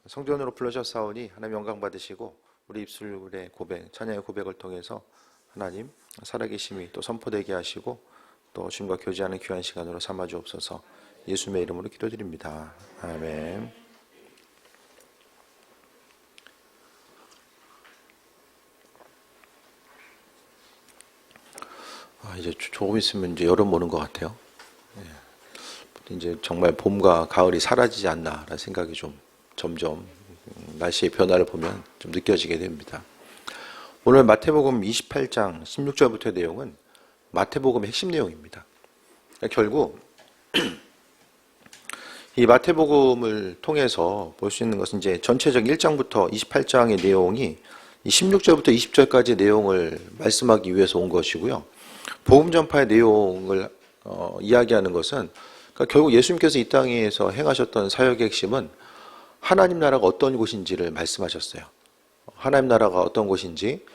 성전으로 불러셨사오니 하나님 영광 받으시고 우리 입술의 고백, 찬양의 고백을 통해서 하나님 살아계심이 또 선포되게 하시고 또 주님과 교제하는 귀한 시간으로 삼아 주옵소서. 예수님의 이름으로 기도드립니다. 아멘. 이제 조금 있으면 이제 여름 오는 것 같아요. 이제 정말 봄과 가을이 사라지지 않나라는 생각이 좀 점점 날씨의 변화를 보면 좀 느껴지게 됩니다. 오늘 마태복음 28장 16절부터의 내용은 마태복음의 핵심 내용입니다. 결국 이 마태복음을 통해서 볼 수 있는 것은 이제 전체적 1장부터 28장의 내용이 16절부터 20절까지의 내용을 말씀하기 위해서 온 것이고요. 복음 전파의 내용을 이야기하는 것은 그러니까 결국 예수님께서 이 땅에서 행하셨던 사역의 핵심은 하나님 나라가 어떤 곳인지를 말씀하셨어요. 하나님 나라가 어떤 곳인지,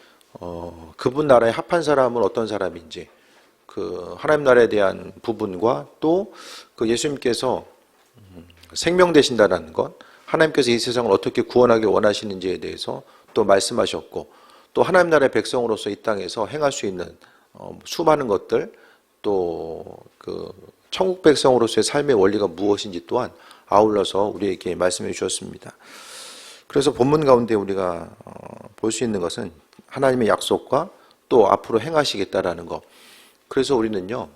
그분 나라에 합한 사람은 어떤 사람인지, 그 하나님 나라에 대한 부분과 또 그 예수님께서 생명 되신다는 것, 하나님께서 이 세상을 어떻게 구원하기 원하시는지에 대해서 또 말씀하셨고, 또 하나님 나라의 백성으로서 이 땅에서 행할 수 있는 수많은 것들, 또 그 천국 백성으로서의 삶의 원리가 무엇인지 또한 아울러서 우리에게 말씀해 주셨습니다. 그래서 본문 가운데 우리가 볼 수 있는 것은 하나님의 약속과 또 앞으로 행하시겠다라는 것. 그래서 우리는요,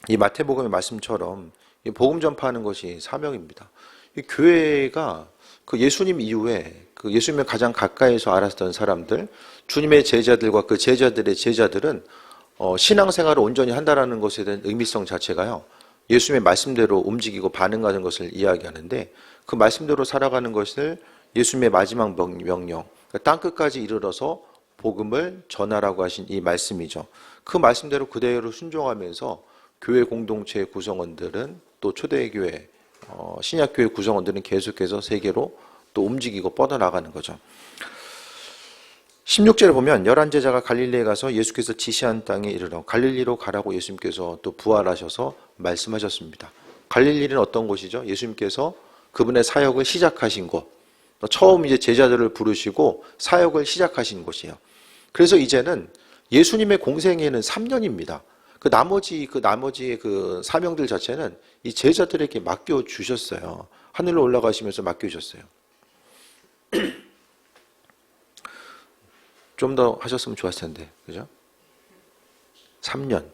이 마태복음의 말씀처럼 이 복음 전파하는 것이 사명입니다. 이 교회가 그 예수님 이후에 그 예수님을 가장 가까이서 알았던 사람들, 주님의 제자들과 그 제자들의 제자들은 신앙생활을 온전히 한다라는 것에 대한 의미성 자체가요, 예수님의 말씀대로 움직이고 반응하는 것을 이야기하는데, 그 말씀대로 살아가는 것을 예수님의 마지막 명령, 땅끝까지 이르러서 복음을 전하라고 하신 이 말씀이죠. 그 말씀대로 그대로 순종하면서 교회 공동체의 구성원들은 또 초대교회, 신약교회 구성원들은 계속해서 세계로 또 움직이고 뻗어나가는 거죠. 16절에 보면 11제자가 갈릴리에 가서 예수께서 지시한 땅에 이르러 갈릴리로 가라고 예수님께서 또 부활하셔서 말씀하셨습니다. 갈릴리는 어떤 곳이죠? 예수님께서 그분의 사역을 시작하신 곳, 처음 이제 제자들을 부르시고 사역을 시작하신 곳이에요. 그래서 이제는 예수님의 공생애는 3년입니다. 그 나머지의 그 사명들 자체는 이 제자들에게 맡겨 주셨어요. 하늘로 올라가시면서 맡겨 주셨어요. 좀 더 하셨으면 좋았을 텐데, 그죠? 3년.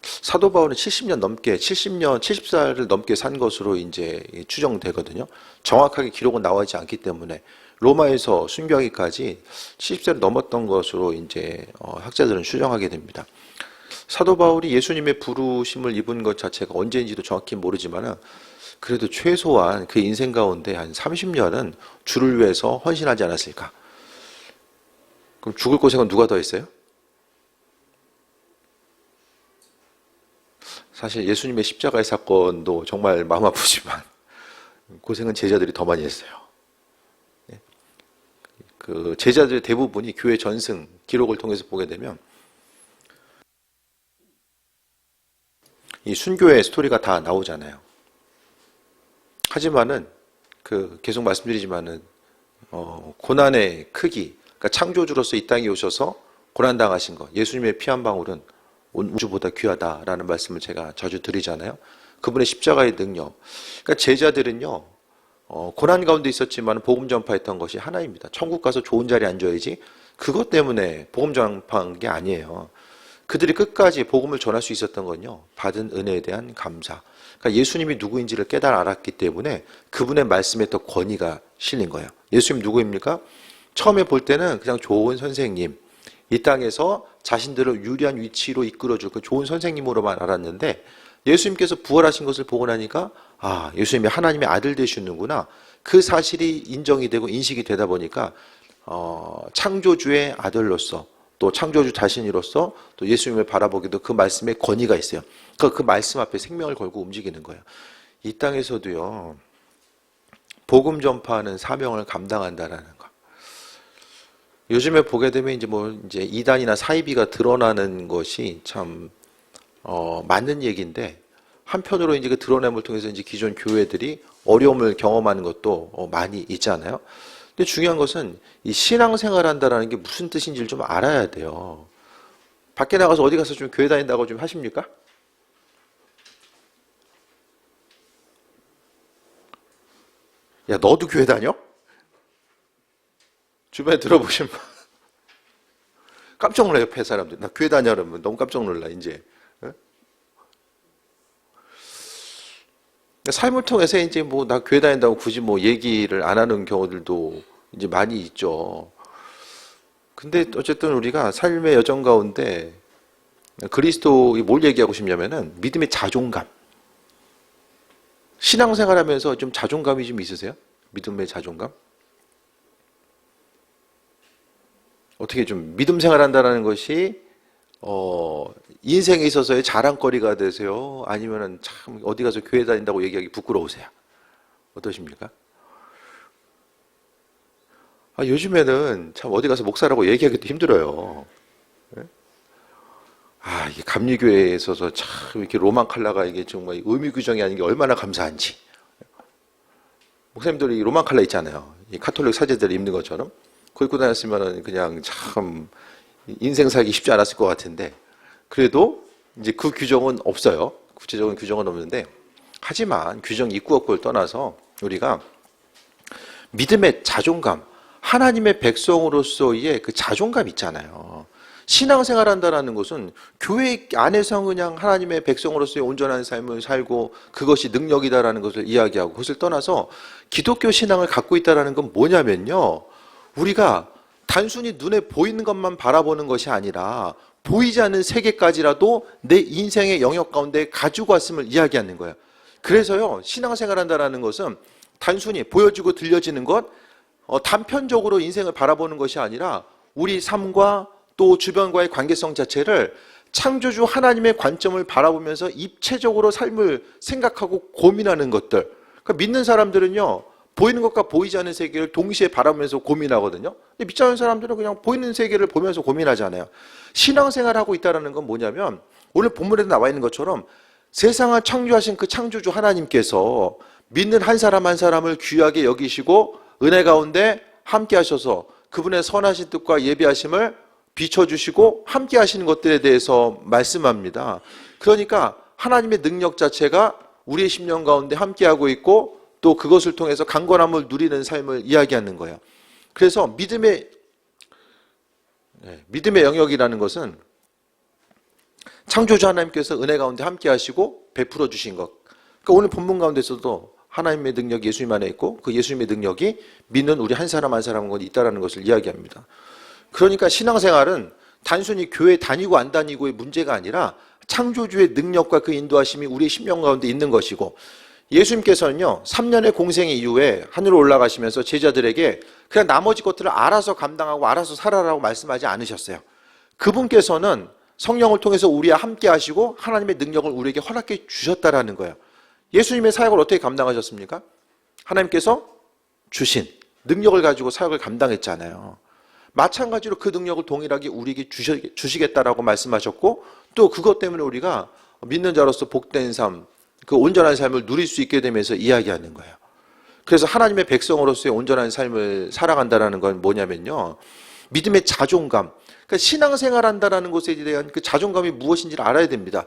사도 바울은 70살을 넘게 산 것으로 이제 추정되거든요. 정확하게 기록은 나오지 않기 때문에 로마에서 순교하기까지 70세를 넘었던 것으로 이제 학자들은 추정하게 됩니다. 사도 바울이 예수님의 부르심을 입은 것 자체가 언제인지도 정확히 모르지만은 그래도 최소한 그 인생 가운데 한 30년은 주를 위해서 헌신하지 않았을까? 그럼 죽을 고생은 누가 더 했어요? 사실 예수님의 십자가의 사건도 정말 마음 아프지만 고생은 제자들이 더 많이 했어요. 그 제자들의 대부분이 교회 전승 기록을 통해서 보게 되면 이 순교의 스토리가 다 나오잖아요. 하지만은 그 계속 말씀드리지만은 고난의 크기, 그러니까 창조주로서 이 땅에 오셔서 고난당하신 것, 예수님의 피 한 방울은 우주보다 귀하다라는 말씀을 제가 자주 드리잖아요. 그분의 십자가의 능력. 그러니까 제자들은요, 고난 가운데 있었지만 복음 전파했던 것이 하나입니다. 천국 가서 좋은 자리에 앉아야지. 그것 때문에 복음 전파한 게 아니에요. 그들이 끝까지 복음을 전할 수 있었던 건요, 받은 은혜에 대한 감사. 그러니까 예수님이 누구인지를 깨달아 알았기 때문에 그분의 말씀에 더 권위가 실린 거예요. 예수님 누구입니까? 처음에 볼 때는 그냥 좋은 선생님, 이 땅에서 자신들을 유리한 위치로 이끌어줄 그 좋은 선생님으로만 알았는데, 예수님께서 부활하신 것을 보고 나니까 예수님이 하나님의 아들 되시는구나, 그 사실이 인정이 되고 인식이 되다 보니까 창조주의 아들로서 또 창조주 자신으로서 또 예수님을 바라보기도 그 말씀에 권위가 있어요. 그러니까 그 말씀 앞에 생명을 걸고 움직이는 거예요. 이 땅에서도요, 복음 전파하는 사명을 감당한다라는 거. 요즘에 보게 되면 이제 이단이나 사이비가 드러나는 것이 참 맞는 얘기인데, 한편으로 이제 그 드러냄을 통해서 이제 기존 교회들이 어려움을 경험하는 것도 많이 있잖아요. 근데 중요한 것은 이 신앙생활 한다라는 게 무슨 뜻인지를 좀 알아야 돼요. 밖에 나가서 어디 가서 좀 교회 다닌다고 좀 하십니까? 야, 너도 교회 다녀? 주변에 들어보신 분 깜짝 놀라. 옆에 사람들 나 교회 다녀 그러면 너무 깜짝 놀라 이제. 삶을 통해서 이제 뭐 나 교회 다닌다고 굳이 뭐 얘기를 안 하는 경우들도 이제 많이 있죠. 근데 어쨌든 우리가 삶의 여정 가운데 그리스도이 뭘 얘기하고 싶냐면은 믿음의 자존감. 신앙생활 하면서 좀 자존감이 좀 있으세요? 믿음의 자존감? 어떻게 좀 믿음 생활한다는 것이 인생에 있어서의 자랑거리가 되세요? 아니면은 참 어디 가서 교회 다닌다고 얘기하기 부끄러우세요? 어떠십니까? 요즘에는 참 어디 가서 목사라고 얘기하기도 힘들어요. 이게 감리교회에 있어서 참 이렇게 로만 칼라가 이게 정말 의미 규정이 아닌 게 얼마나 감사한지. 목사님들이 로만 칼라 있잖아요. 이 카톨릭 사제들 입는 것처럼. 그거 입고 다녔으면은 그냥 참 인생 살기 쉽지 않았을 것 같은데, 그래도 이제 그 규정은 없어요. 구체적인 규정은 없는데, 하지만 규정 있고 없고를 떠나서 우리가 믿음의 자존감, 하나님의 백성으로서의 그 자존감 있잖아요. 신앙생활 한다는 것은 교회 안에서 그냥 하나님의 백성으로서의 온전한 삶을 살고 그것이 능력이다라는 것을 이야기하고, 그것을 떠나서 기독교 신앙을 갖고 있다는 건 뭐냐면요, 우리가 단순히 눈에 보이는 것만 바라보는 것이 아니라 보이지 않는 세계까지라도 내 인생의 영역 가운데 가지고 왔음을 이야기하는 거예요. 그래서요, 신앙생활 한다는 것은 단순히 보여지고 들려지는 것, 단편적으로 인생을 바라보는 것이 아니라 우리 삶과 또 주변과의 관계성 자체를 창조주 하나님의 관점을 바라보면서 입체적으로 삶을 생각하고 고민하는 것들. 그러니까 믿는 사람들은요, 보이는 것과 보이지 않는 세계를 동시에 바라보면서 고민하거든요. 근데 믿지 않는 사람들은 그냥 보이는 세계를 보면서 고민하잖아요. 신앙생활하고 있다는 건 뭐냐면, 오늘 본문에 나와 있는 것처럼 세상을 창조하신 그 창조주 하나님께서 믿는 한 사람 한 사람을 귀하게 여기시고 은혜 가운데 함께 하셔서 그분의 선하신 뜻과 예비하심을 비춰주시고 함께 하시는 것들에 대해서 말씀합니다. 그러니까 하나님의 능력 자체가 우리의 심령 가운데 함께하고 있고, 또 그것을 통해서 강건함을 누리는 삶을 이야기하는 거예요. 그래서 믿음의 영역이라는 것은 창조주 하나님께서 은혜 가운데 함께 하시고 베풀어 주신 것. 그러니까 오늘 본문 가운데서도 하나님의 능력이 예수님 안에 있고 그 예수님의 능력이 믿는 우리 한 사람 한 사람은 있다라는 것을 이야기합니다. 그러니까 신앙생활은 단순히 교회 다니고 안 다니고의 문제가 아니라 창조주의 능력과 그 인도하심이 우리의 심령 가운데 있는 것이고, 예수님께서는요 3년의 공생 이후에 하늘로 올라가시면서 제자들에게 그냥 나머지 것들을 알아서 감당하고 알아서 살아라고 말씀하지 않으셨어요. 그분께서는 성령을 통해서 우리와 함께 하시고 하나님의 능력을 우리에게 허락해 주셨다라는 거예요. 예수님의 사역을 어떻게 감당하셨습니까? 하나님께서 주신 능력을 가지고 사역을 감당했잖아요. 마찬가지로 그 능력을 동일하게 우리에게 주시겠다라고 말씀하셨고, 또 그것 때문에 우리가 믿는 자로서 복된 삶, 그 온전한 삶을 누릴 수 있게 되면서 이야기하는 거예요. 그래서 하나님의 백성으로서의 온전한 삶을 살아간다는 건 뭐냐면요, 믿음의 자존감, 그러니까 신앙생활 한다는 것에 대한 그 자존감이 무엇인지를 알아야 됩니다.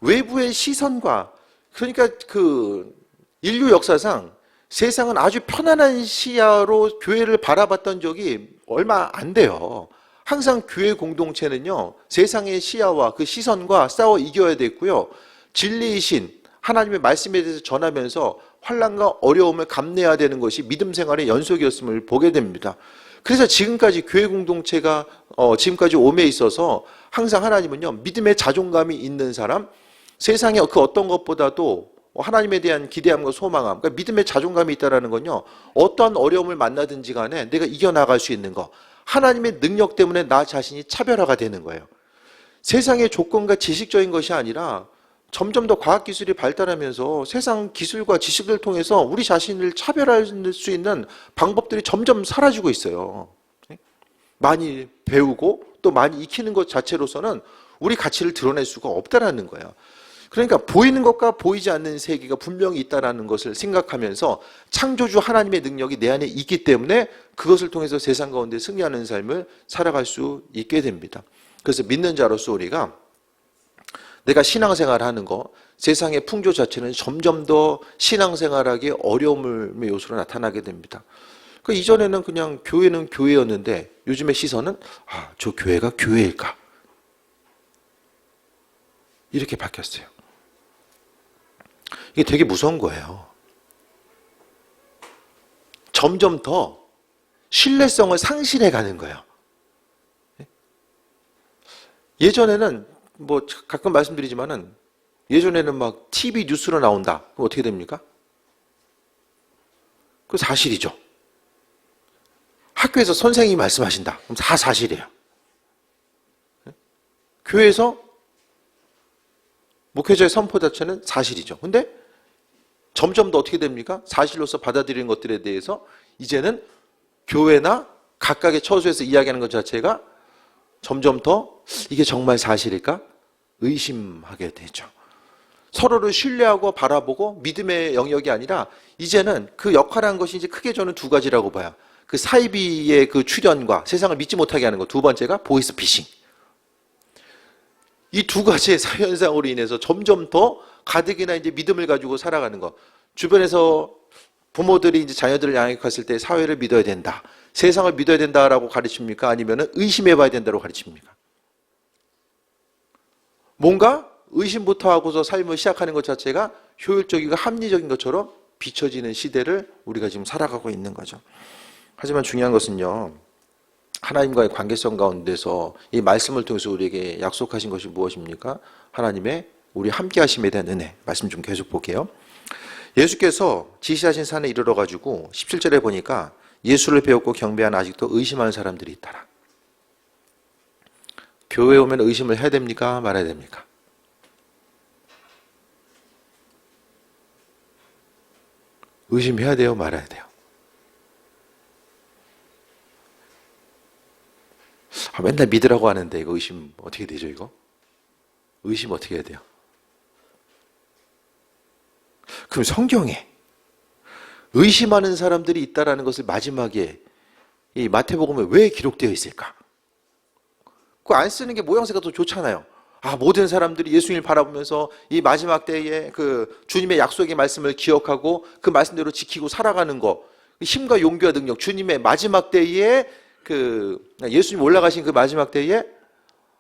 외부의 시선과, 그러니까 그 인류 역사상 세상은 아주 편안한 시야로 교회를 바라봤던 적이 얼마 안 돼요. 항상 교회 공동체는요, 세상의 시야와 그 시선과 싸워 이겨야 됐고요, 진리의 신 하나님의 말씀에 대해서 전하면서 환난과 어려움을 감내해야 되는 것이 믿음 생활의 연속이었음을 보게 됩니다. 그래서 지금까지 교회 공동체가 지금까지 옴에 있어서 항상 하나님은요, 믿음의 자존감이 있는 사람, 세상의 그 어떤 것보다도 하나님에 대한 기대함과 소망함, 그러니까 믿음의 자존감이 있다는 건요, 어떠한 어려움을 만나든지 간에 내가 이겨나갈 수 있는 거, 하나님의 능력 때문에 나 자신이 차별화가 되는 거예요. 세상의 조건과 지식적인 것이 아니라 점점 더 과학기술이 발달하면서 세상 기술과 지식을 통해서 우리 자신을 차별할 수 있는 방법들이 점점 사라지고 있어요. 많이 배우고 또 많이 익히는 것 자체로서는 우리 가치를 드러낼 수가 없다는 거예요. 그러니까 보이는 것과 보이지 않는 세계가 분명히 있다는 것을 생각하면서 창조주 하나님의 능력이 내 안에 있기 때문에 그것을 통해서 세상 가운데 승리하는 삶을 살아갈 수 있게 됩니다. 그래서 믿는 자로서 우리가 내가 신앙생활을 하는 거, 세상의 풍조 자체는 점점 더 신앙생활하기 어려움의 요소로 나타나게 됩니다. 그러니까 이전에는 그냥 교회는 교회였는데 요즘의 시선은 저 교회가 교회일까? 이렇게 바뀌었어요. 이게 되게 무서운 거예요. 점점 더 신뢰성을 상실해 가는 거예요. 예전에는 뭐 가끔 말씀드리지만은 예전에는 막 TV 뉴스로 나온다. 그럼 어떻게 됩니까? 그 사실이죠. 학교에서 선생님이 말씀하신다. 그럼 다 사실이에요. 교회에서 목회자의 선포 자체는 사실이죠. 근데 점점 더 어떻게 됩니까? 사실로서 받아들이는 것들에 대해서 이제는 교회나 각각의 처소에서 이야기하는 것 자체가 점점 더 이게 정말 사실일까? 의심하게 되죠. 서로를 신뢰하고 바라보고 믿음의 영역이 아니라 이제는 그 역할하는 것이 이제 크게 저는 두 가지라고 봐요. 그 사이비의 그 출현과 세상을 믿지 못하게 하는 것. 두 번째가 보이스피싱. 이 두 가지의 사현상으로 인해서 점점 더 가득이나 이제 믿음을 가지고 살아가는 것. 주변에서 부모들이 이제 자녀들을 양육했을 때 사회를 믿어야 된다. 세상을 믿어야 된다라고 가르칩니까? 아니면 의심해 봐야 된다고 가르칩니까? 뭔가 의심부터 하고서 삶을 시작하는 것 자체가 효율적이고 합리적인 것처럼 비춰지는 시대를 우리가 지금 살아가고 있는 거죠. 하지만 중요한 것은요. 하나님과의 관계성 가운데서 이 말씀을 통해서 우리에게 약속하신 것이 무엇입니까? 하나님의 우리 함께 하심에 대한 은혜. 말씀 좀 계속 볼게요. 예수께서 지시하신 산에 이르러 가지고 17절에 보니까 예수를 배웠고 경배하는 아직도 의심하는 사람들이 있더라. 교회에 오면 의심을 해야 됩니까? 말아야 됩니까? 의심해야 돼요? 말아야 돼요? 맨날 믿으라고 하는데 이거 의심 어떻게 되죠 이거? 의심 어떻게 해야 돼요? 그럼 성경에 의심하는 사람들이 있다라는 것을 마지막에 이 마태복음에 왜 기록되어 있을까? 그거 안 쓰는 게 모양새가 더 좋잖아요. 모든 사람들이 예수님을 바라보면서 이 마지막 때에 그 주님의 약속의 말씀을 기억하고 그 말씀대로 지키고 살아가는 거. 힘과 용기와 능력, 주님의 마지막 때에 그 예수님 올라가신 그 마지막 때에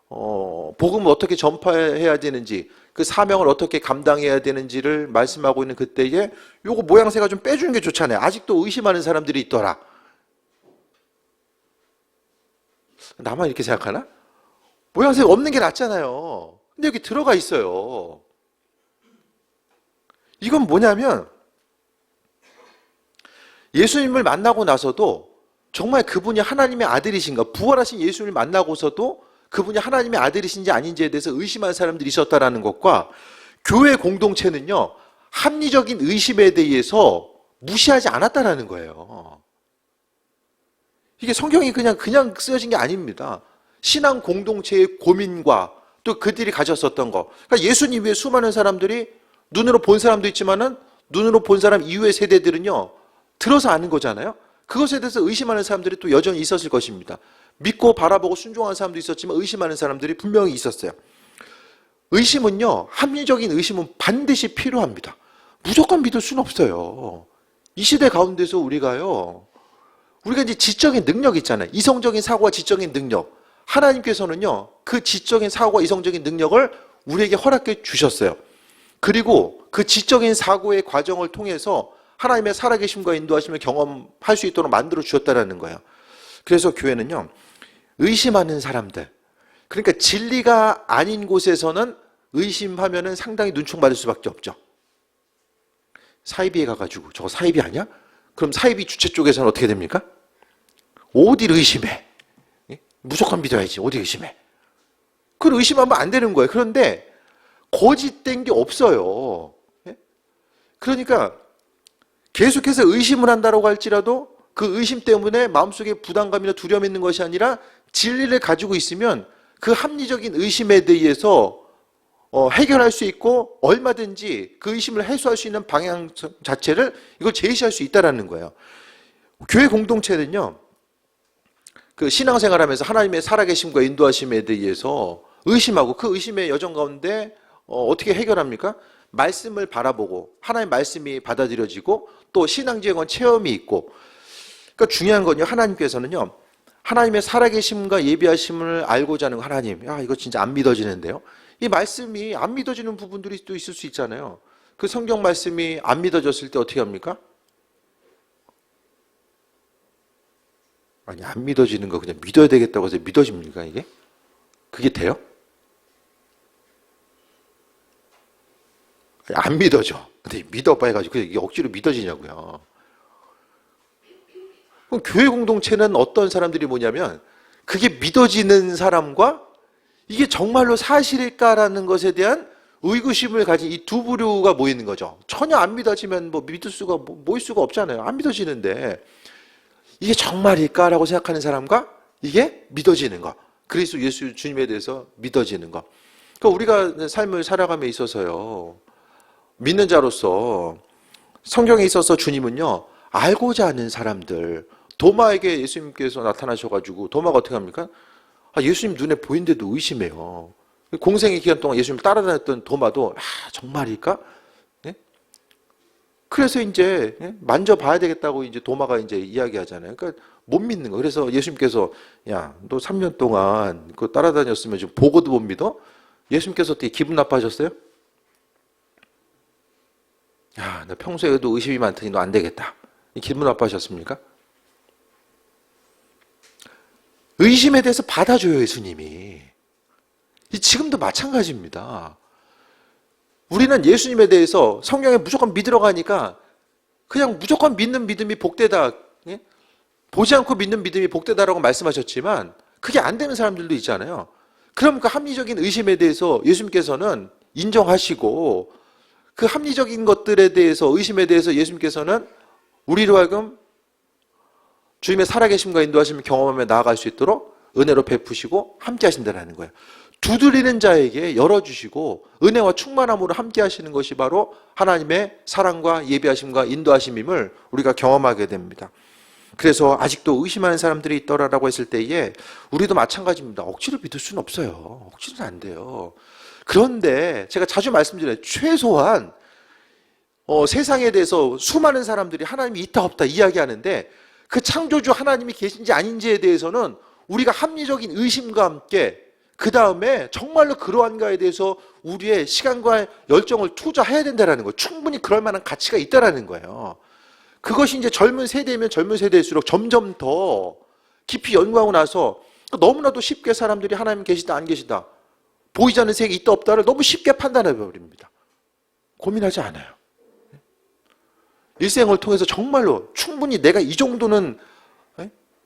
복음을 어떻게 전파해야 되는지, 그 사명을 어떻게 감당해야 되는지를 말씀하고 있는 그때에 요거 모양새가 좀 빼주는 게 좋잖아요. 아직도 의심하는 사람들이 있더라. 나만 이렇게 생각하나? 모양새가 없는 게 낫잖아요. 근데 여기 들어가 있어요. 이건 뭐냐면 예수님을 만나고 나서도 정말 그분이 하나님의 아들이신가, 부활하신 예수님을 만나고서도 그분이 하나님의 아들이신지 아닌지에 대해서 의심하는 사람들이 있었다는 것과 교회 공동체는요, 합리적인 의심에 대해서 무시하지 않았다는 거예요. 이게 성경이 그냥 쓰여진 게 아닙니다. 신앙 공동체의 고민과 또 그들이 가졌었던 거. 그러니까 예수님 외에 수많은 사람들이 눈으로 본 사람도 있지만은 눈으로 본 사람 이후의 세대들은요, 들어서 아는 거잖아요. 그것에 대해서 의심하는 사람들이 또 여전히 있었을 것입니다. 믿고 바라보고 순종하는 사람도 있었지만 의심하는 사람들이 분명히 있었어요. 의심은요, 합리적인 의심은 반드시 필요합니다. 무조건 믿을 수는 없어요. 이 시대 가운데서 우리가 이제 지적인 능력 있잖아요. 이성적인 사고와 지적인 능력. 하나님께서는요, 그 지적인 사고와 이성적인 능력을 우리에게 허락해 주셨어요. 그리고 그 지적인 사고의 과정을 통해서 하나님의 살아계심과 인도하심을 경험할 수 있도록 만들어 주셨다는 거예요. 그래서 교회는요, 의심하는 사람들, 그러니까 진리가 아닌 곳에서는 의심하면은 상당히 눈총받을 수밖에 없죠. 사이비에 가가지고 저거 사이비 아니야? 그럼 사이비 주체 쪽에서는 어떻게 됩니까? 어디를 의심해? 무조건 믿어야지. 어디 의심해? 그걸 의심하면 안 되는 거예요. 그런데 거짓된 게 없어요. 그러니까 계속해서 의심을 한다고 할지라도 그 의심 때문에 마음속에 부담감이나 두려움이 있는 것이 아니라 진리를 가지고 있으면 그 합리적인 의심에 대해서 해결할 수 있고 얼마든지 그 의심을 해소할 수 있는 방향 자체를 이걸 제시할 수 있다라는 거예요. 교회 공동체는요, 그 신앙생활하면서 하나님의 살아계심과 인도하심에 대해서 의심하고 그 의심의 여정 가운데 어떻게 해결합니까? 말씀을 바라보고 하나님의 말씀이 받아들여지고 또 신앙지행원 체험이 있고, 그러니까 중요한 건요, 하나님께서는요, 하나님의 살아계심과 예비하심을 알고자 하는 하나님, 야, 이거 진짜 안 믿어지는데요. 이 말씀이 안 믿어지는 부분들이 또 있을 수 있잖아요. 그 성경 말씀이 안 믿어졌을 때 어떻게 합니까? 아니, 안 믿어지는 거 그냥 믿어야 되겠다고 해서 믿어집니까, 이게? 그게 돼요? 안 믿어져. 근데 믿어봐 해가지고 이게 억지로 믿어지냐고요. 그럼 교회 공동체는 어떤 사람들이 뭐냐면, 그게 믿어지는 사람과 이게 정말로 사실일까라는 것에 대한 의구심을 가진 이 두 부류가 모이는 거죠. 전혀 안 믿어지면 뭐 믿을 수가, 모일 수가 없잖아요. 안 믿어지는데. 이게 정말일까라고 생각하는 사람과 이게 믿어지는 거. 그리스도 예수 주님에 대해서 믿어지는 거. 그러니까 우리가 삶을 살아감에 있어서요, 믿는 자로서 성경에 있어서 주님은요, 알고자 하는 사람들, 도마에게 예수님께서 나타나셔가지고 도마가 어떻게 합니까? 예수님 눈에 보이는데도 의심해요. 공생의 기간 동안 예수님을 따라다녔던 도마도 정말일까? 네? 그래서 이제 만져봐야 되겠다고 이제 도마가 이제 이야기하잖아요. 그러니까 못 믿는 거. 그래서 예수님께서 야, 너 3년 동안 그 따라다녔으면 지금 보고도 못 믿어? 예수님께서 어떻게 기분 나빠하셨어요? 야, 너 평소에도 의심이 많더니 너 안 되겠다. 기분 나빠하셨습니까? 의심에 대해서 받아줘요, 예수님이. 지금도 마찬가지입니다. 우리는 예수님에 대해서 성경에 무조건 믿으러 가니까 그냥 무조건 믿는 믿음이 복되다, 예? 보지 않고 믿는 믿음이 복되다라고 말씀하셨지만 그게 안 되는 사람들도 있잖아요. 그럼 그 합리적인 의심에 대해서 예수님께서는 인정하시고 그 합리적인 것들에 대해서, 의심에 대해서 예수님께서는 우리로 하여금 주님의 살아계심과 인도하심을 경험하며 나아갈 수 있도록 은혜로 베푸시고 함께 하신다는 거예요. 두드리는 자에게 열어주시고 은혜와 충만함으로 함께 하시는 것이 바로 하나님의 사랑과 예비하심과 인도하심임을 우리가 경험하게 됩니다. 그래서 아직도 의심하는 사람들이 있더라라고 했을 때에 우리도 마찬가지입니다. 억지로 믿을 수는 없어요. 억지로는 안 돼요. 그런데 제가 자주 말씀드려요. 최소한 세상에 대해서 수많은 사람들이 하나님이 있다 없다 이야기하는데 그 창조주 하나님이 계신지 아닌지에 대해서는 우리가 합리적인 의심과 함께 그 다음에 정말로 그러한가에 대해서 우리의 시간과 열정을 투자해야 된다는 거예요. 충분히 그럴 만한 가치가 있다는 거예요. 그것이 이제 젊은 세대면 젊은 세대일수록 점점 더 깊이 연구하고 나서 너무나도 쉽게 사람들이 하나님 계시다 안 계시다, 보이지 않는 세계 있다 없다를 너무 쉽게 판단해 버립니다. 고민하지 않아요. 일생을 통해서 정말로 충분히 내가 이 정도는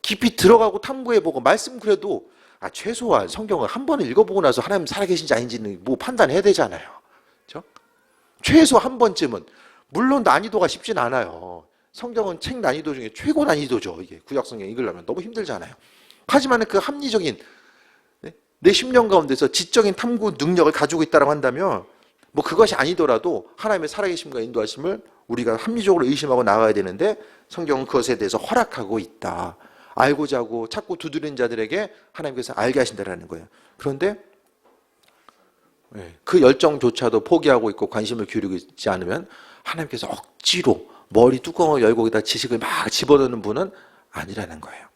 깊이 들어가고 탐구해보고 말씀 그래도 최소한 성경을 한 번을 읽어보고 나서 하나님 살아계신지 아닌지는 뭐 판단해야 되잖아요. 그렇죠? 최소 한 번쯤은. 물론 난이도가 쉽진 않아요. 성경은 책 난이도 중에 최고 난이도죠. 이게 구약성경 읽으려면 너무 힘들잖아요. 하지만 그 합리적인 내 심령 가운데서 지적인 탐구 능력을 가지고 있다고 한다면 뭐 그것이 아니더라도 하나님의 살아계심과 인도하심을 우리가 합리적으로 의심하고 나가야 되는데 성경은 그것에 대해서 허락하고 있다. 알고자 하고 찾고 두드리는 자들에게 하나님께서 알게 하신다는 거예요. 그런데 그 열정조차도 포기하고 있고 관심을 기울이고 있지 않으면 하나님께서 억지로 머리 뚜껑을 열고 거기다 지식을 막 집어넣는 분은 아니라는 거예요.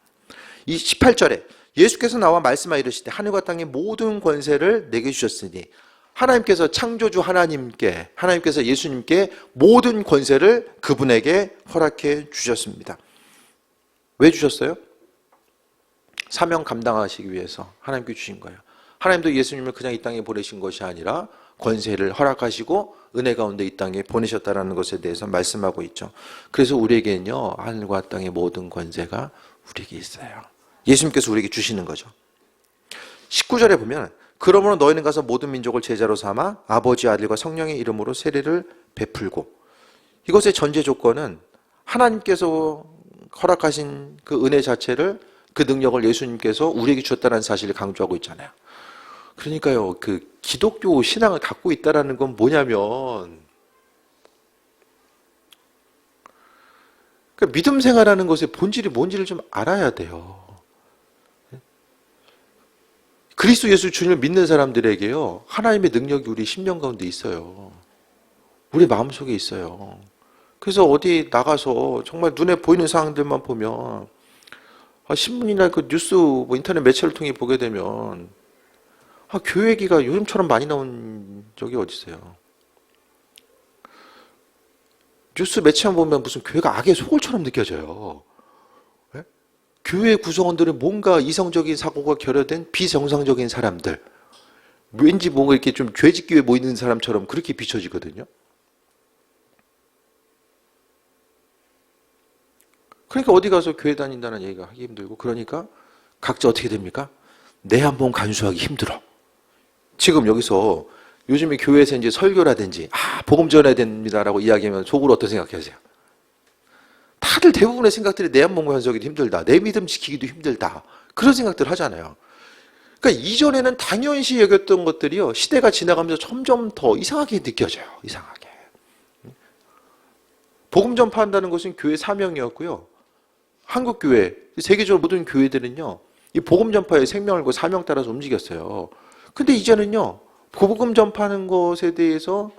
이 18절에 예수께서 나와 말씀하여 이르시되 하늘과 땅의 모든 권세를 내게 주셨으니, 하나님께서 창조주 하나님께서 예수님께 모든 권세를 그분에게 허락해 주셨습니다. 왜 주셨어요? 사명 감당하시기 위해서 하나님께 주신 거예요. 하나님도 예수님을 그냥 이 땅에 보내신 것이 아니라 권세를 허락하시고 은혜 가운데 이 땅에 보내셨다는 것에 대해서 말씀하고 있죠. 그래서 우리에게는요, 하늘과 땅의 모든 권세가 우리에게 있어요. 예수님께서 우리에게 주시는 거죠. 19절에 보면 그러므로 너희는 가서 모든 민족을 제자로 삼아 아버지, 아들과 성령의 이름으로 세례를 베풀고, 이것의 전제 조건은 하나님께서 허락하신 그 은혜 자체를, 그 능력을 예수님께서 우리에게 주셨다는 사실을 강조하고 있잖아요. 그러니까요, 그 기독교 신앙을 갖고 있다라는 건 뭐냐면, 그러니까 믿음 생활하는 것의 본질이 뭔지를 좀 알아야 돼요. 그리스도 예수 주님을 믿는 사람들에게요, 하나님의 능력이 우리 심령 가운데 있어요. 우리 마음속에 있어요. 그래서 어디 나가서 정말 눈에 보이는 상황들만 보면, 신문이나 그 뉴스, 뭐 인터넷 매체를 통해 보게 되면, 교회 얘기가 요즘처럼 많이 나온 적이 어디 있어요. 뉴스 매체만 보면 무슨 교회가 악의 소굴처럼 느껴져요. 예? 교회 구성원들은 뭔가 이성적인 사고가 결여된 비정상적인 사람들, 왠지 뭔가 이렇게 좀 죄짓기에 모이는 사람처럼 그렇게 비춰지거든요. 그러니까 어디 가서 교회 다닌다는 얘기가 하기 힘들고, 그러니까 각자 어떻게 됩니까? 내 한 몸 간수하기 힘들어. 지금 여기서 요즘에 교회에서 이제 설교라든지 복음 전해야 됩니다라고 이야기하면 속으로 어떤 생각하세요? 다들 대부분의 생각들이 내 한 몸 간수하기도 힘들다, 내 믿음 지키기도 힘들다, 그런 생각들 하잖아요. 그러니까 이전에는 당연시 여겼던 것들이요, 시대가 지나가면서 점점 더 이상하게 느껴져요. 이상하게. 복음 전파한다는 것은 교회 사명이었고요. 한국 교회, 세계적으로 모든 교회들은요, 이 복음 전파의 생명을 그 사명 따라서 움직였어요. 근데 이제는요, 복음 전파하는 것에 대해서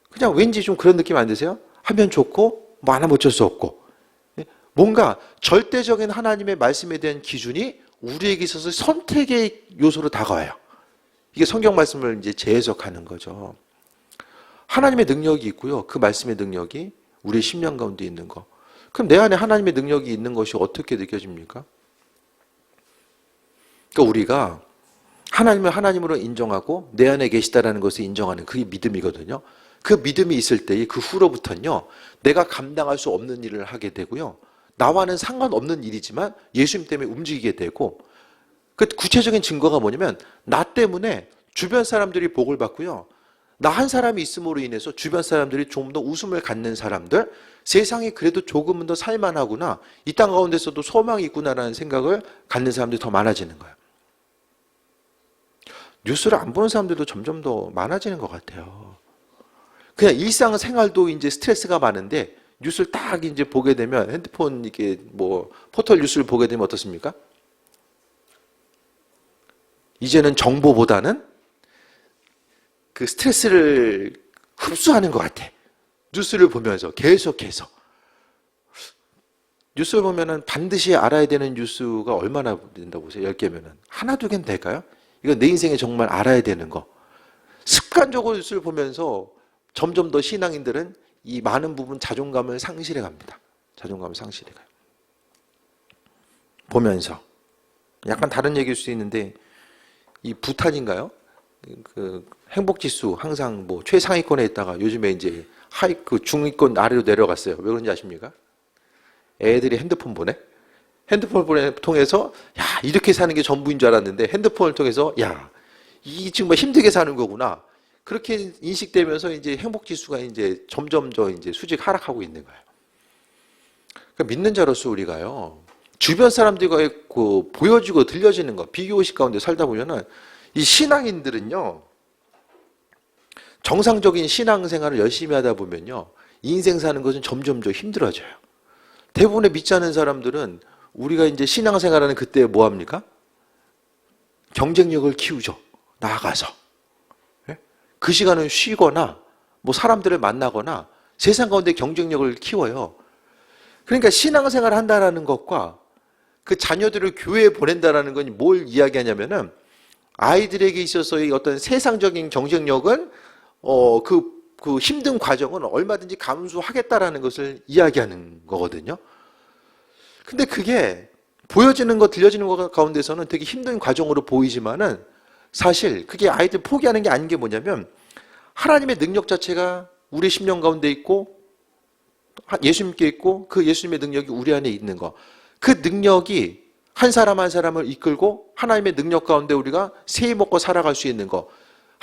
그냥 왠지 좀 그런 느낌 안 드세요? 하면 좋고, 뭐 안 하면 어쩔 수 없고. 뭔가 절대적인 하나님의 말씀에 대한 기준이 우리에게 있어서 선택의 요소로 다가와요. 이게 성경 말씀을 이제 재해석하는 거죠. 하나님의 능력이 있고요, 그 말씀의 능력이 우리의 심령 가운데 있는 거. 그럼 내 안에 하나님의 능력이 있는 것이 어떻게 느껴집니까? 그러니까 우리가 하나님을 하나님으로 인정하고 내 안에 계시다라는 것을 인정하는 그게 믿음이거든요. 그 믿음이 있을 때 그 후로부터는요, 내가 감당할 수 없는 일을 하게 되고요, 나와는 상관없는 일이지만 예수님 때문에 움직이게 되고, 그 구체적인 증거가 뭐냐면, 나 때문에 주변 사람들이 복을 받고요, 나 한 사람이 있음으로 인해서 주변 사람들이 좀 더 웃음을 갖는 사람들, 세상이 그래도 조금은 더 살만하구나, 이 땅 가운데서도 소망이 있구나라는 생각을 갖는 사람들이 더 많아지는 거예요. 뉴스를 안 보는 사람들도 점점 더 많아지는 것 같아요. 그냥 일상생활도 이제 스트레스가 많은데, 뉴스를 딱 이제 보게 되면, 핸드폰 이게 뭐 포털 뉴스를 보게 되면 어떻습니까? 이제는 정보보다는 그 스트레스를 흡수하는 것 같아. 뉴스를 보면서 계속해서. 뉴스를 보면은 반드시 알아야 되는 뉴스가 얼마나 된다고 보세요? 10개면은. 하나, 두 개는 될까요? 이건 내 인생에 정말 알아야 되는 거. 습관적으로 뉴스를 보면서 점점 더 신앙인들은 이 많은 부분 자존감을 상실해 갑니다. 자존감을 상실해 가요. 보면서. 약간 다른 얘기일 수 있는데, 이 부탄인가요? 그 행복지수 항상 뭐 최상위권에 있다가 요즘에 이제 그 중위권 아래로 내려갔어요. 왜 그런지 아십니까? 애들이 핸드폰 보내? 핸드폰을 통해서, 야, 이렇게 사는 게 전부인 줄 알았는데, 핸드폰을 통해서, 야, 이 정말 힘들게 사는 거구나, 그렇게 인식되면서 이제 행복지수가 이제 점점 더 이제 수직 하락하고 있는 거예요. 그러니까 믿는 자로서 우리가요, 주변 사람들과의 그 보여지고 들려지는 거, 비교의식 가운데 살다 보면은, 이 신앙인들은요, 정상적인 신앙생활을 열심히 하다 보면요, 인생 사는 것은 점점 더 힘들어져요. 대부분의 믿지 않는 사람들은 우리가 이제 신앙생활하는 그때 뭐 합니까? 경쟁력을 키우죠. 나아가서. 그 시간은 쉬거나 뭐 사람들을 만나거나 세상 가운데 경쟁력을 키워요. 그러니까 신앙생활을 한다는 것과 그 자녀들을 교회에 보낸다는 건 뭘 이야기하냐면은, 아이들에게 있어서의 어떤 세상적인 경쟁력은 그 힘든 과정은 얼마든지 감수하겠다라는 것을 이야기하는 거거든요. 근데 그게 보여지는 것, 들려지는 것 가운데서는 되게 힘든 과정으로 보이지만은, 사실 그게 아이들 포기하는 게 아닌 게 뭐냐면, 하나님의 능력 자체가 우리 심령 가운데 있고 예수님께 있고, 그 예수님의 능력이 우리 안에 있는 거, 그 능력이 한 사람 한 사람을 이끌고 하나님의 능력 가운데 우리가 세이 먹고 살아갈 수 있는 거,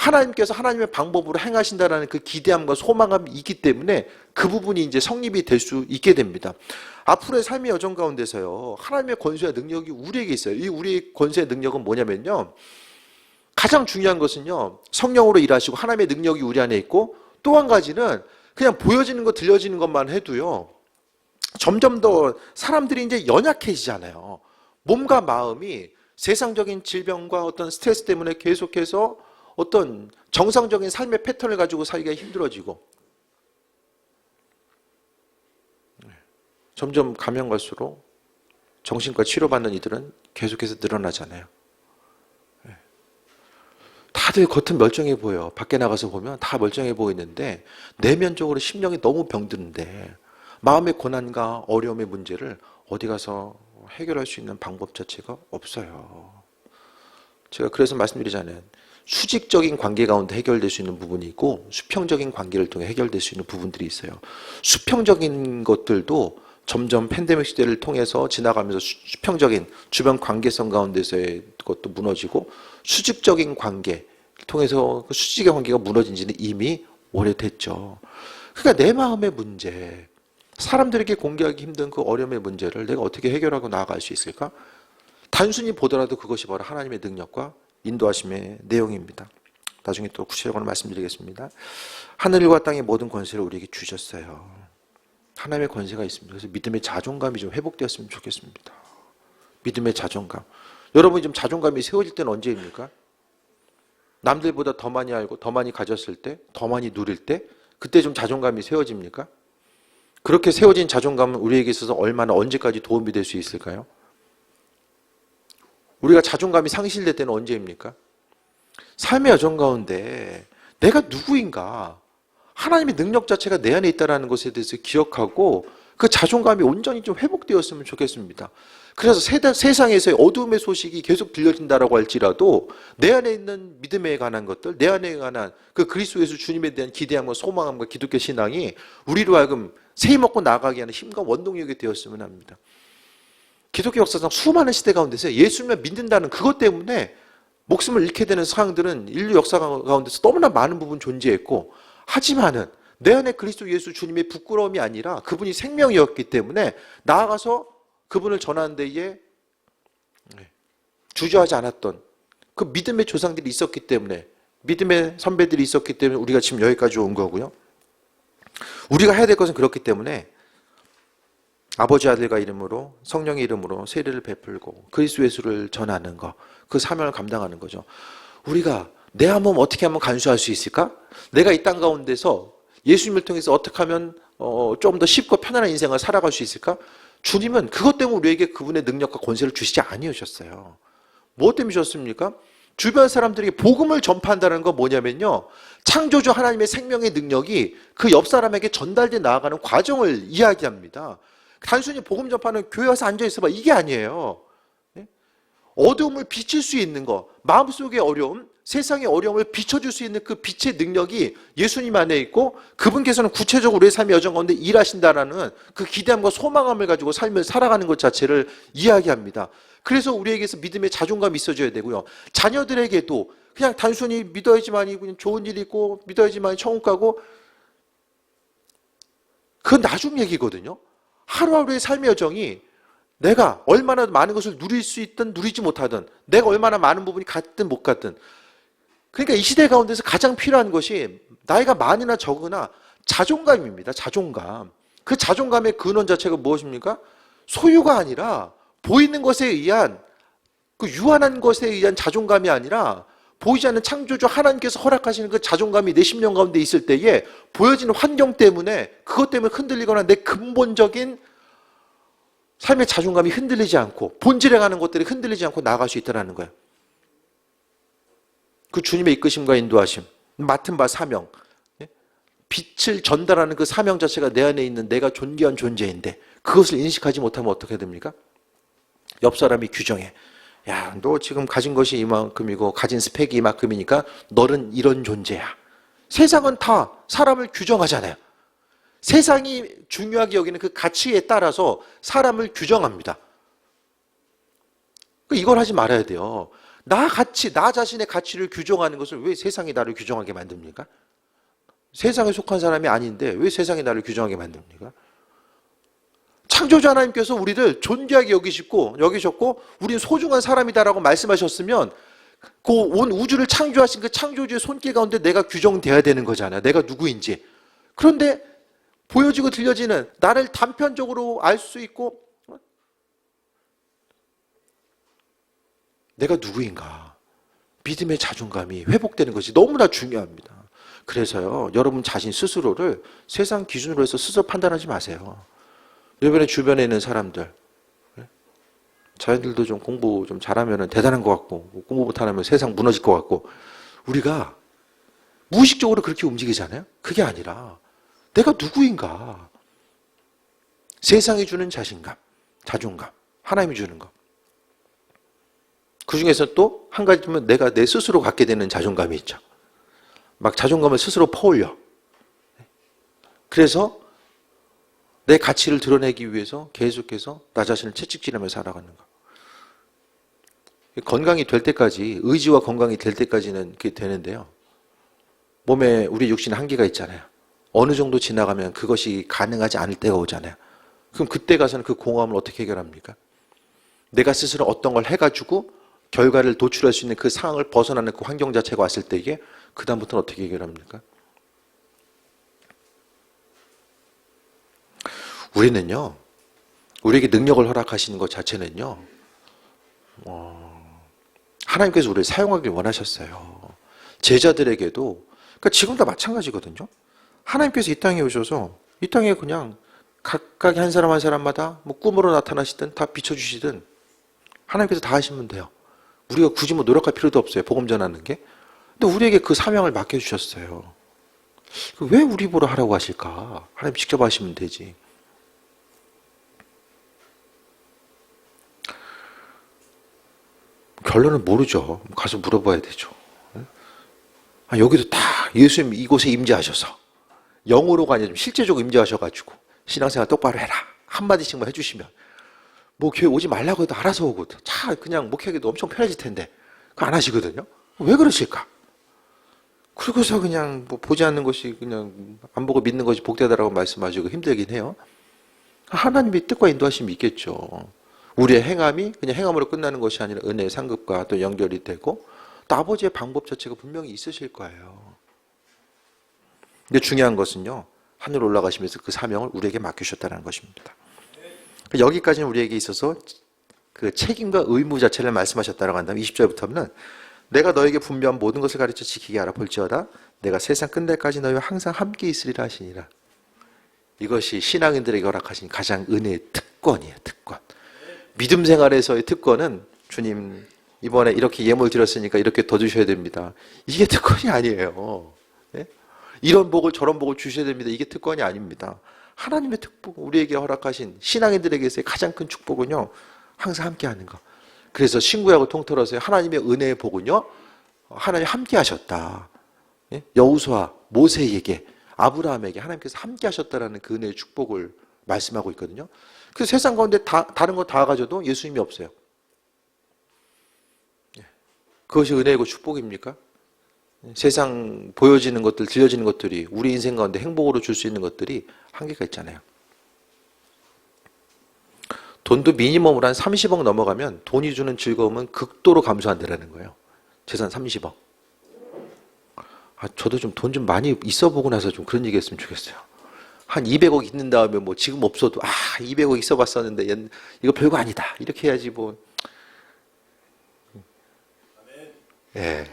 하나님께서 하나님의 방법으로 행하신다라는 그 기대함과 소망감이 있기 때문에 그 부분이 이제 성립이 될 수 있게 됩니다. 앞으로의 삶의 여정 가운데서요, 하나님의 권세와 능력이 우리에게 있어요. 이 우리의 권세의 능력은 뭐냐면요, 가장 중요한 것은요, 성령으로 일하시고 하나님의 능력이 우리 안에 있고, 또 한 가지는 그냥 보여지는 것, 들려지는 것만 해도요, 점점 더 사람들이 이제 연약해지잖아요. 몸과 마음이 세상적인 질병과 어떤 스트레스 때문에 계속해서 어떤 정상적인 삶의 패턴을 가지고 살기가 힘들어지고, 점점 가면 갈수록 정신과 치료받는 이들은 계속해서 늘어나잖아요. 다들 겉은 멀쩡해 보여요. 밖에 나가서 보면 다 멀쩡해 보이는데 내면적으로 심령이 너무 병드는데 마음의 고난과 어려움의 문제를 어디 가서 해결할 수 있는 방법 자체가 없어요. 제가 그래서 말씀드리잖아요. 수직적인 관계 가운데 해결될 수 있는 부분이 있고 수평적인 관계를 통해 해결될 수 있는 부분들이 있어요. 수평적인 것들도 점점 팬데믹 시대를 통해서 지나가면서 수평적인 주변 관계성 가운데서의 것도 무너지고, 수직적인 관계 통해서 그 수직의 관계가 무너진 지는 이미 오래됐죠. 그러니까 내 마음의 문제, 사람들에게 공개하기 힘든 그 어려움의 문제를 내가 어떻게 해결하고 나아갈 수 있을까? 단순히 보더라도 그것이 바로 하나님의 능력과 인도하심의 내용입니다. 나중에 또 구체적으로 말씀드리겠습니다. 하늘과 땅의 모든 권세를 우리에게 주셨어요. 하나님의 권세가 있습니다. 그래서 믿음의 자존감이 좀 회복되었으면 좋겠습니다. 믿음의 자존감. 여러분이 좀 자존감이 세워질 때는 언제입니까? 남들보다 더 많이 알고 더 많이 가졌을 때, 더 많이 누릴 때, 그때 좀 자존감이 세워집니까? 그렇게 세워진 자존감은 우리에게 있어서 얼마나 언제까지 도움이 될 수 있을까요? 우리가 자존감이 상실될 때는 언제입니까? 삶의 여정 가운데 내가 누구인가, 하나님의 능력 자체가 내 안에 있다는 것에 대해서 기억하고 그 자존감이 온전히 좀 회복되었으면 좋겠습니다. 그래서 세상에서의 어두움의 소식이 계속 들려진다라고 할지라도 내 안에 있는 믿음에 관한 것들, 내 안에 관한 그 그리스도 예수 주님에 대한 기대함과 소망함과 기독교 신앙이 우리로 하여금 세임먹고 나가게 하는 힘과 원동력이 되었으면 합니다. 기독교 역사상 수많은 시대 가운데서 예수님을 믿는다는 그것 때문에 목숨을 잃게 되는 상황들은 인류 역사 가운데서 너무나 많은 부분 존재했고, 하지만은 내 안에 그리스도 예수 주님의 부끄러움이 아니라 그분이 생명이었기 때문에 나아가서 그분을 전하는 데에 주저하지 않았던 그 믿음의 조상들이 있었기 때문에, 믿음의 선배들이 있었기 때문에 우리가 지금 여기까지 온 거고요. 우리가 해야 될 것은 그렇기 때문에 아버지 아들과 이름으로 성령의 이름으로 세례를 베풀고 그리스도 예수를 전하는 것, 그 사명을 감당하는 거죠. 우리가 내 한 몸 어떻게 하면 간수할 수 있을까? 내가 이 땅 가운데서 예수님을 통해서 어떻게 하면 좀 더 쉽고 편안한 인생을 살아갈 수 있을까? 주님은 그것 때문에 우리에게 그분의 능력과 권세를 주시지 아니하셨어요. 무엇 때문에 주셨습니까? 주변 사람들에게 복음을 전파한다는 건 뭐냐면요, 창조주 하나님의 생명의 능력이 그 옆 사람에게 전달돼 나아가는 과정을 이야기합니다. 단순히 복음 전파는 교회 와서 앉아있어봐, 이게 아니에요. 어두움을 비칠 수 있는 거, 마음속의 어려움, 세상의 어려움을 비춰줄 수 있는 그 빛의 능력이 예수님 안에 있고, 그분께서는 구체적으로 우리의 삶의 여정 가운데 일하신다라는 그 기대함과 소망함을 가지고 삶을 살아가는 것 자체를 이야기합니다. 그래서 우리에게서 믿음의 자존감이 있어줘야 되고요. 자녀들에게도 그냥 단순히 믿어야지만이 그냥 좋은 일이 있고 믿어야지만이 천국 가고, 그건 나중 얘기거든요. 하루하루의 삶의 여정이 내가 얼마나 많은 것을 누릴 수 있든 누리지 못하든, 내가 얼마나 많은 부분이 갔든 못 갔든, 그러니까 이 시대 가운데서 가장 필요한 것이 나이가 많으나 적으나 자존감입니다. 자존감. 그 자존감의 근원 자체가 무엇입니까? 소유가 아니라 보이는 것에 의한, 그 유한한 것에 의한 자존감이 아니라 보이지 않는 창조주 하나님께서 허락하시는 그 자존감이 내 심령 가운데 있을 때에 보여지는 환경 때문에, 그것 때문에 흔들리거나 내 근본적인 삶의 자존감이 흔들리지 않고 본질에 가는 것들이 흔들리지 않고 나아갈 수 있다는 거예요. 그 주님의 이끄심과 인도하심, 맡은 바 사명, 빛을 전달하는 그 사명 자체가 내 안에 있는 내가 존귀한 존재인데 그것을 인식하지 못하면 어떻게 됩니까? 옆 사람이 규정해. 야, 너 지금 가진 것이 이만큼이고 가진 스펙이 이만큼이니까 너는 이런 존재야. 세상은 다 사람을 규정하잖아요. 세상이 중요하게 여기는 그 가치에 따라서 사람을 규정합니다. 이걸 하지 말아야 돼요. 나 자신의 가치를 규정하는 것을 왜 세상이 나를 규정하게 만듭니까? 세상에 속한 사람이 아닌데 왜 세상이 나를 규정하게 만듭니까? 창조주 하나님께서 우리를 존귀하게 여기셨고 우리는 소중한 사람이다라고 말씀하셨으면 그 온 우주를 창조하신 그 창조주의 손길 가운데 내가 규정돼야 되는 거잖아요. 내가 누구인지. 그런데 보여지고 들려지는 나를 단편적으로 알 수 있고 내가 누구인가. 믿음의 자존감이 회복되는 것이 너무나 중요합니다. 그래서요, 여러분 자신 스스로를 세상 기준으로 해서 스스로 판단하지 마세요. 여러분의 주변에 있는 사람들, 자녀들도 좀 공부 좀 잘하면 대단한 것 같고, 공부 못하면 세상 무너질 것 같고, 우리가 무의식적으로 그렇게 움직이잖아요? 그게 아니라, 내가 누구인가? 세상이 주는 자신감, 자존감, 하나님이 주는 것. 그 중에서 또 한 가지면 내가 내 스스로 갖게 되는 자존감이 있죠. 막 자존감을 스스로 퍼올려. 그래서 내 가치를 드러내기 위해서 계속해서 나 자신을 채찍질하며 살아가는 거. 건강이 될 때까지, 의지와 건강이 될 때까지는 그게 되는데요. 몸에 우리 육신에 한계가 있잖아요. 어느 정도 지나가면 그것이 가능하지 않을 때가 오잖아요. 그럼 그때 가서는 그 공허함을 어떻게 해결합니까? 내가 스스로 어떤 걸 해가지고 결과를 도출할 수 있는 그 상황을 벗어나는 그 환경 자체가 왔을 때에 그 다음부터는 어떻게 해결합니까? 우리는요, 우리에게 능력을 허락하시는 것 자체는요, 하나님께서 우리를 사용하길 원하셨어요. 제자들에게도, 그러니까 지금도 마찬가지거든요. 하나님께서 이 땅에 오셔서 이 땅에 그냥 각각 한 사람 한 사람마다 뭐 꿈으로 나타나시든 다 비춰주시든 하나님께서 다 하시면 돼요. 우리가 굳이 뭐 노력할 필요도 없어요. 복음 전하는 게. 근데 우리에게 그 사명을 맡겨주셨어요. 왜 우리 보러 하라고 하실까? 하나님 직접 하시면 되지. 결론은 모르죠. 가서 물어봐야 되죠. 여기도 다 예수님 이곳에 임재하셔서 영어로가 아니라 좀 실제적으로 임재하셔가지고 신앙생활 똑바로 해라. 한마디씩만 해주시면 뭐 교회 오지 말라고 해도 알아서 오거든. 그냥 목회하기도 엄청 편해질 텐데 그거 안 하시거든요. 왜 그러실까? 그러고서 그냥 뭐 보지 않는 것이 그냥 안 보고 믿는 것이 복되다라고 말씀하시고 힘들긴 해요. 하나님의 뜻과 인도하심이 있겠죠. 우리의 행함이 그냥 행함으로 끝나는 것이 아니라 은혜의 상급과 또 연결이 되고 또 아버지의 방법 자체가 분명히 있으실 거예요. 근데 중요한 것은요, 하늘 올라가시면서 그 사명을 우리에게 맡기셨다는 것입니다. 여기까지는 우리에게 있어서 그 책임과 의무 자체를 말씀하셨다라고 한다면 20절부터는 내가 너에게 분배한 모든 것을 가르쳐 지키게 하라. 볼지어다 내가 세상 끝날까지 너희와 항상 함께 있으리라 하시니라. 이것이 신앙인들에게 허락하신 가장 은혜의 특권이에요. 특권. 믿음 생활에서의 특권은 주님 이번에 이렇게 예물 드렸으니까 이렇게 더 주셔야 됩니다. 이게 특권이 아니에요. 네? 이런 복을 저런 복을 주셔야 됩니다. 이게 특권이 아닙니다. 하나님의 특복, 우리에게 허락하신 신앙인들에게서의 가장 큰 축복은요, 항상 함께 하는 것. 그래서 신구약을 통틀어서 하나님의 은혜의 복은요, 하나님 함께 하셨다. 여호수아, 모세에게, 아브라함에게 하나님께서 함께 하셨다라는 그 은혜의 축복을 말씀하고 있거든요. 그래서 세상 가운데 다른 거 다 가져도 예수님이 없어요. 그것이 은혜이고 축복입니까? 세상 보여지는 것들, 들려지는 것들이 우리 인생 가운데 행복으로 줄 수 있는 것들이 한계가 있잖아요. 돈도 미니멈으로 한 30억 넘어가면 돈이 주는 즐거움은 극도로 감소한다는 거예요. 재산 30억. 저도 좀 돈 좀 많이 있어 보고 나서 좀 그런 얘기 했으면 좋겠어요. 한 200억 있는 다음에 뭐 지금 없어도 200억 있어 봤었는데 이거 별거 아니다. 이렇게 해야지 뭐. 예.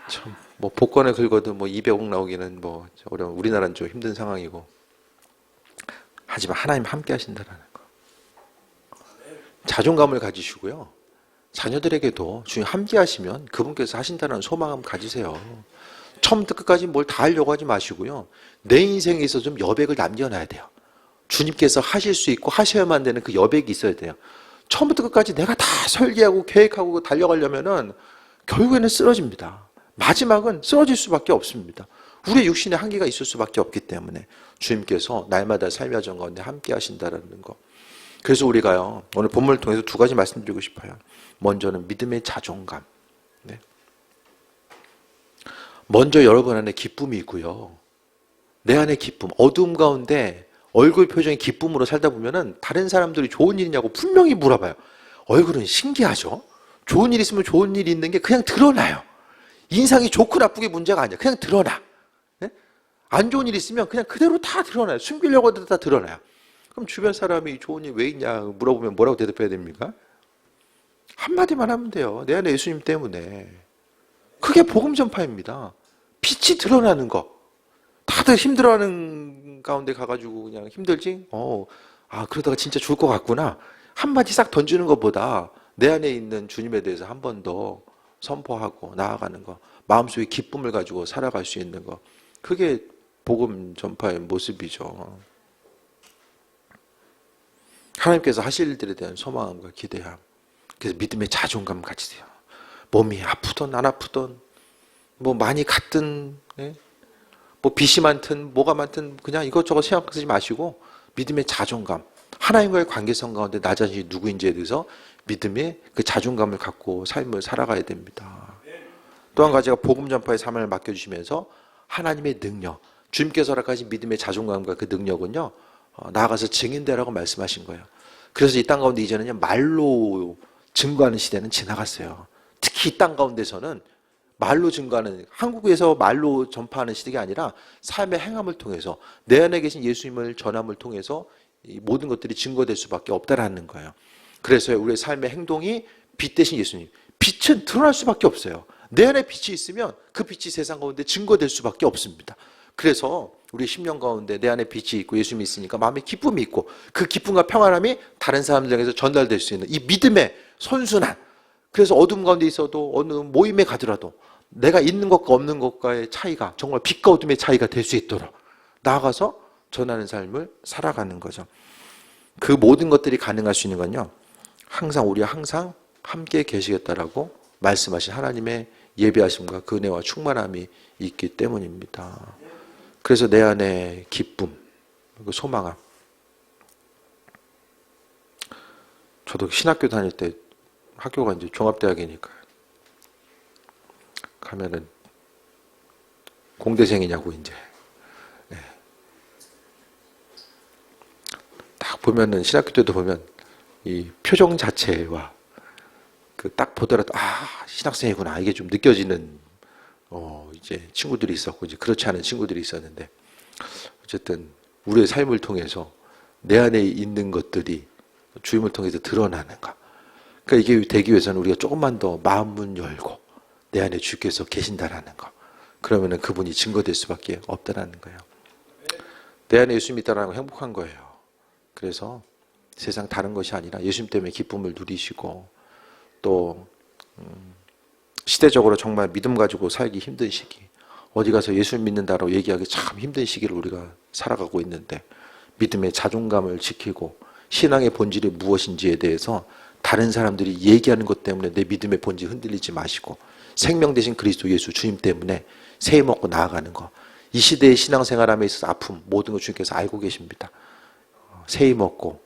참, 뭐 복권을 긁어도 뭐 200억 나오기는 뭐 어려운, 우리나라는 좀 힘든 상황이고. 하지만 하나님 함께 하신다라는 거. 자존감을 가지시고요. 자녀들에게도 주님 함께 하시면 그분께서 하신다는 소망을 가지세요. 처음부터 끝까지 뭘 다 하려고 하지 마시고요. 내 인생에 있어서 좀 여백을 남겨놔야 돼요. 주님께서 하실 수 있고 하셔야만 되는 그 여백이 있어야 돼요. 처음부터 끝까지 내가 다 설계하고 계획하고 달려가려면은 결국에는 쓰러집니다. 마지막은 쓰러질 수밖에 없습니다. 우리의 육신에 한계가 있을 수밖에 없기 때문에 주님께서 날마다 삶의 과정 가운데 함께 하신다는 거. 그래서 우리가요, 오늘 본문을 통해서 두 가지 말씀드리고 싶어요. 먼저는 믿음의 자존감. 네. 먼저 여러분 안에 기쁨이 있고요. 내 안에 기쁨, 어두움 가운데 얼굴 표정이 기쁨으로 살다 보면은 다른 사람들이 좋은 일이냐고 분명히 물어봐요. 얼굴은 신기하죠? 좋은 일 있으면 좋은 일이 있는 게 그냥 드러나요. 인상이 좋고 나쁘게 문제가 아니야. 그냥 드러나. 네? 안 좋은 일 있으면 그냥 그대로 다 드러나요. 숨기려고 해도 다 드러나요. 그럼 주변 사람이 좋은 일 왜 있냐 물어보면 뭐라고 대답해야 됩니까? 한마디만 하면 돼요. 내 안에 예수님 때문에. 그게 복음 전파입니다. 빛이 드러나는 거. 다들 힘들어하는 가운데 가가지고 그냥 힘들지? 그러다가 진짜 죽을 것 같구나. 한마디 싹 던지는 것보다 내 안에 있는 주님에 대해서 한 번 더 선포하고 나아가는 거. 마음속에 기쁨을 가지고 살아갈 수 있는 거. 그게 복음 전파의 모습이죠. 하나님께서 하실 일들에 대한 소망과 기대함. 그래서 믿음의 자존감 가지세요. 몸이 아프든 안 아프든 뭐 많이 갔든 뭐 빚이 많든 뭐가 많든 그냥 이것저것 신경 쓰지 마시고 믿음의 자존감, 하나님과의 관계성 가운데 나 자신이 누구인지에 대해서 믿음의 그 자존감을 갖고 삶을 살아가야 됩니다. 또 한 가지가 복음 전파의 삶을 맡겨주시면서 하나님의 능력, 주님께서 허락하신 믿음의 자존감과 그 능력은요, 나아가서 증인되라고 말씀하신 거예요. 그래서 이 땅 가운데 이제는요, 말로 증거하는 시대는 지나갔어요. 특히 이 땅 가운데서는 말로 증거하는, 한국에서 말로 전파하는 시대가 아니라 삶의 행함을 통해서 내 안에 계신 예수님을 전함을 통해서 이 모든 것들이 증거될 수밖에 없다라는 거예요. 그래서 우리의 삶의 행동이 빛 대신 예수님. 빛은 드러날 수밖에 없어요. 내 안에 빛이 있으면 그 빛이 세상 가운데 증거될 수밖에 없습니다. 그래서 우리 심령 가운데 내 안에 빛이 있고 예수님이 있으니까 마음에 기쁨이 있고 그 기쁨과 평안함이 다른 사람들에게서 전달될 수 있는 이 믿음의 선순환. 그래서 어둠 가운데 있어도 어느 모임에 가더라도 내가 있는 것과 없는 것과의 차이가 정말 빛과 어둠의 차이가 될 수 있도록 나아가서 전하는 삶을 살아가는 거죠. 그 모든 것들이 가능할 수 있는 건요, 우리가 항상 함께 계시겠다라고 말씀하신 하나님의 예비하심과 그 은혜와 충만함이 있기 때문입니다. 그래서 내 안에 기쁨, 소망함. 저도 신학교 다닐 때 학교가 이제 종합대학이니까 가면은 공대생이냐고 이제 딱 보면은 신학교 때도 보면 이 표정 자체와 그 딱 보더라도 신학생이구나 이게 좀 느껴지는 이제 친구들이 있었고 이제 그렇지 않은 친구들이 있었는데 어쨌든 우리의 삶을 통해서 내 안에 있는 것들이 주님을 통해서 드러나는 것. 그러니까 이게 되기 위해서는 우리가 조금만 더 마음문 열고 내 안에 주께서 계신다라는 거. 그러면은 그분이 증거될 수밖에 없다라는 거예요. 내 안에 예수님이 있다라는 건 행복한 거예요. 그래서 세상 다른 것이 아니라 예수님 때문에 기쁨을 누리시고 또 시대적으로 정말 믿음 가지고 살기 힘든 시기, 어디 가서 예수를 믿는다라고 얘기하기 참 힘든 시기를 우리가 살아가고 있는데 믿음의 자존감을 지키고 신앙의 본질이 무엇인지에 대해서 다른 사람들이 얘기하는 것 때문에 내 믿음의 본질이 흔들리지 마시고 생명 되신 그리스도 예수 주님 때문에 새해 먹고 나아가는 거. 이 시대의 신앙생활함에 있어서 아픔 모든 것 주님께서 알고 계십니다. 새해 먹고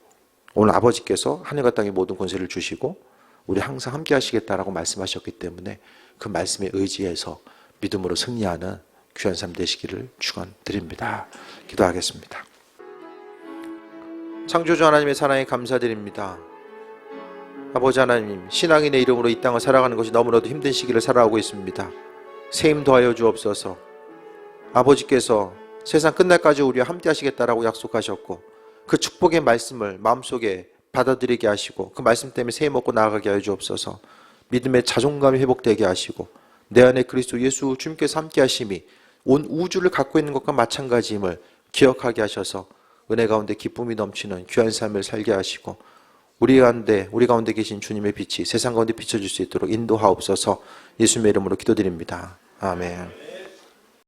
오늘 아버지께서 하늘과 땅의 모든 권세를 주시고 우리 항상 함께 하시겠다라고 말씀하셨기 때문에 그 말씀에 의지해서 믿음으로 승리하는 귀한 삶 되시기를 축원드립니다. 기도하겠습니다. 창조주 하나님의 사랑에 감사드립니다. 아버지 하나님, 신앙인의 이름으로 이 땅을 살아가는 것이 너무나도 힘든 시기를 살아가고 있습니다. 새 힘 더하여 주옵소서. 아버지께서 세상 끝날까지 우리와 함께 하시겠다라고 약속하셨고 그 축복의 말씀을 마음속에 받아들이게 하시고 그 말씀 때문에 새해 먹고 나아가게 하여 주옵소서. 믿음의 자존감이 회복되게 하시고 내 안에 그리스도 예수 주님께서 함께 하심이 온 우주를 갖고 있는 것과 마찬가지임을 기억하게 하셔서 은혜 가운데 기쁨이 넘치는 귀한 삶을 살게 하시고 우리 가운데 계신 주님의 빛이 세상 가운데 비춰질 수 있도록 인도하옵소서. 예수님의 이름으로 기도드립니다. 아멘.